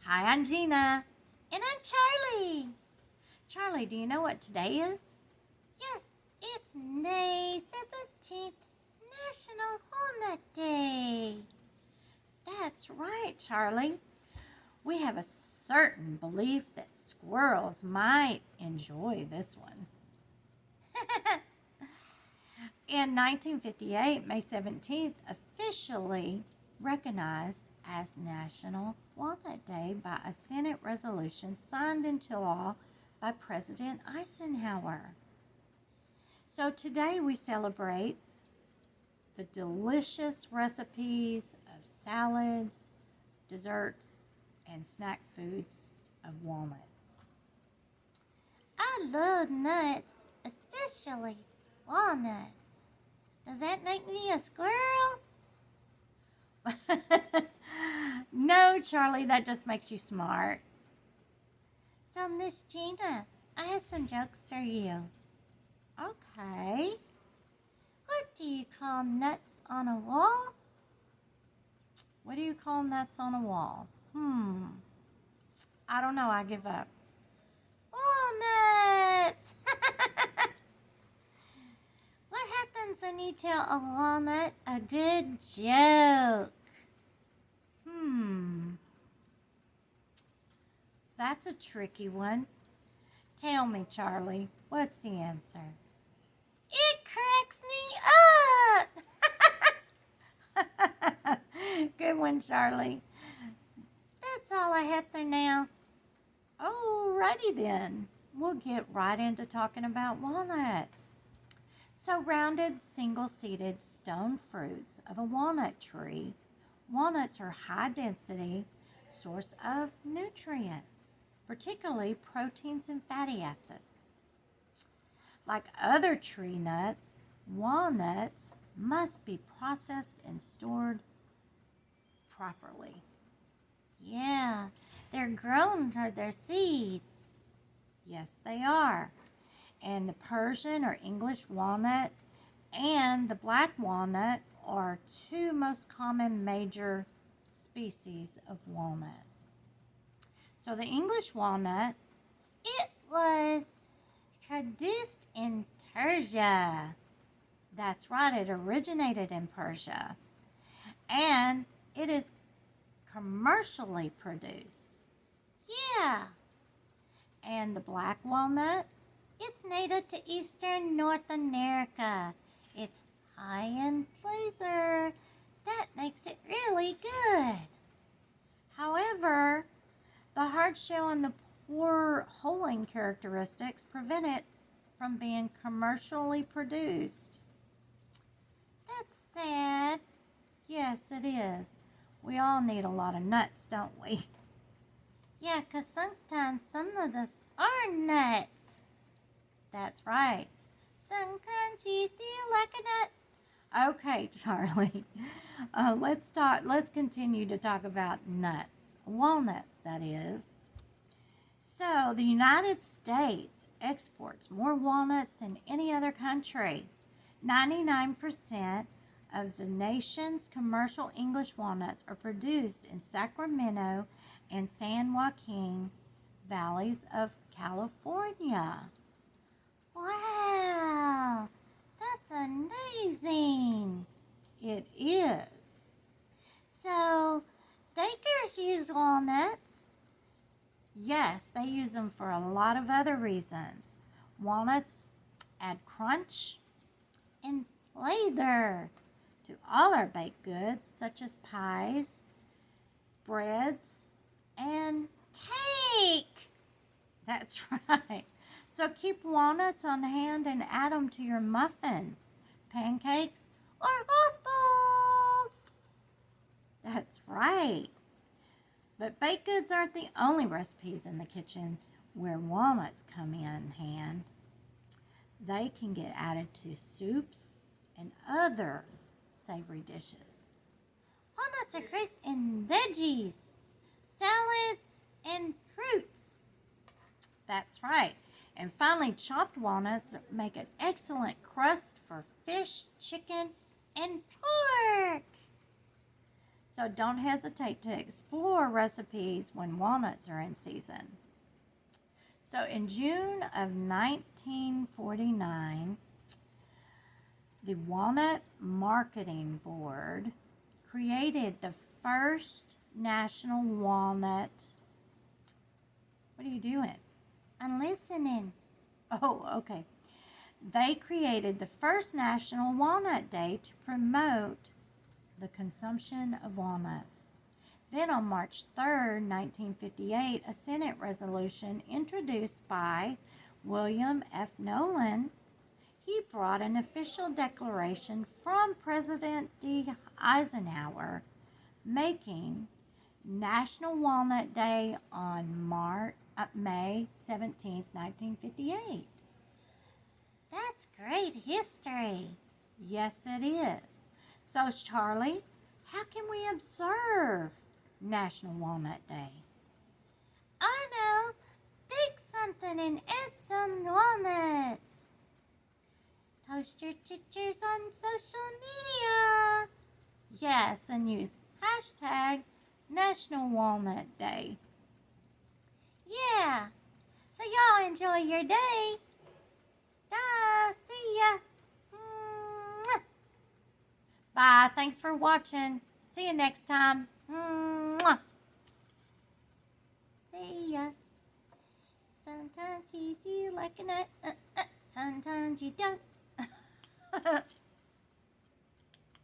Hi, I'm Gina. And I'm Charlie. Charlie, do you know what today is? Yes, it's May 17th, National Walnut Day. That's right, Charlie. We have a certain belief that squirrels might enjoy this one. In 1958, May 17th officially recognized as National Walnut Day by a Senate resolution signed into law by President Eisenhower. So today we celebrate the delicious recipes of salads, desserts, and snack foods of walnuts. I love nuts, especially walnuts. Does that make me a squirrel? No, Charlie, that just makes you smart. So, Miss Gina, I have some jokes for you. Okay. What do you call nuts on a wall? What do you call nuts on a wall? I don't know. I give up. Walnuts! What happens when you tell a walnut a good joke? That's a tricky one. Tell me, Charlie, what's the answer? It cracks me up! Good one, Charlie. That's all I have for now. Alrighty then. We'll get right into talking about walnuts. So, rounded, single-seeded stone fruits of a walnut tree, walnuts are high-density source of nutrients, particularly proteins and fatty acids. Like other tree nuts, walnuts must be processed and stored properly. Yeah, they're grown for their seeds. Yes, they are. And the Persian or English walnut and the black walnut are two most common major species of walnuts. So the English walnut, It was produced in Persia. that's right, it originated in Persia. And it is commercially produced. Yeah, And the black walnut, it's native to eastern North America. It's high in flavor. That makes it really good. however, the hard shell and the poor hulling characteristics prevent it from being commercially produced. That's sad. Yes, it is. We all need a lot of nuts, don't we? Yeah, 'cause sometimes some of us are nuts. That's right. Sometimes you feel like a nut. Okay, Charlie. Let's continue to talk about nuts. Walnuts, that is. So, the United States exports more walnuts than any other country. 99% of the nation's commercial English walnuts are produced in Sacramento and San Joaquin valleys of California. Wow, that's amazing. It is. So, bakers use walnuts. Yes, they use them for a lot of other reasons. Walnuts add crunch And flavor to all our baked goods, such as pies, breads, and cake. that's right. So keep walnuts on hand and add them to your muffins, pancakes, Or waffles. that's right. But baked goods aren't the only recipes in the kitchen where walnuts come in hand. They can get added to soups and other savory dishes. Walnuts are great in veggies, salads, and fruits. That's right. And finally, chopped walnuts make an excellent crust for fish, chicken, And pork. So don't hesitate to explore recipes when walnuts are in season. So in June of 1949, the Walnut Marketing Board created the first National Walnut. What are you doing? I'm listening. Oh, okay. They created the first National Walnut Day to promote the consumption of walnuts. Then on March 3rd, 1958, a Senate resolution introduced by William F. Nolan, he brought an official declaration from President D. Eisenhower making National Walnut Day on May 17, 1958. That's great history. Yes, it is. So, Charlie, how can we observe National Walnut Day? I know. Take something and add some walnuts. Post your pictures on social media. Yes, and use hashtag National Walnut Day. Yeah. So y'all enjoy your day. See ya. Mwah. Bye. Thanks for watching. See you next time. Mwah. See ya. Sometimes you feel like a nut. Sometimes you don't.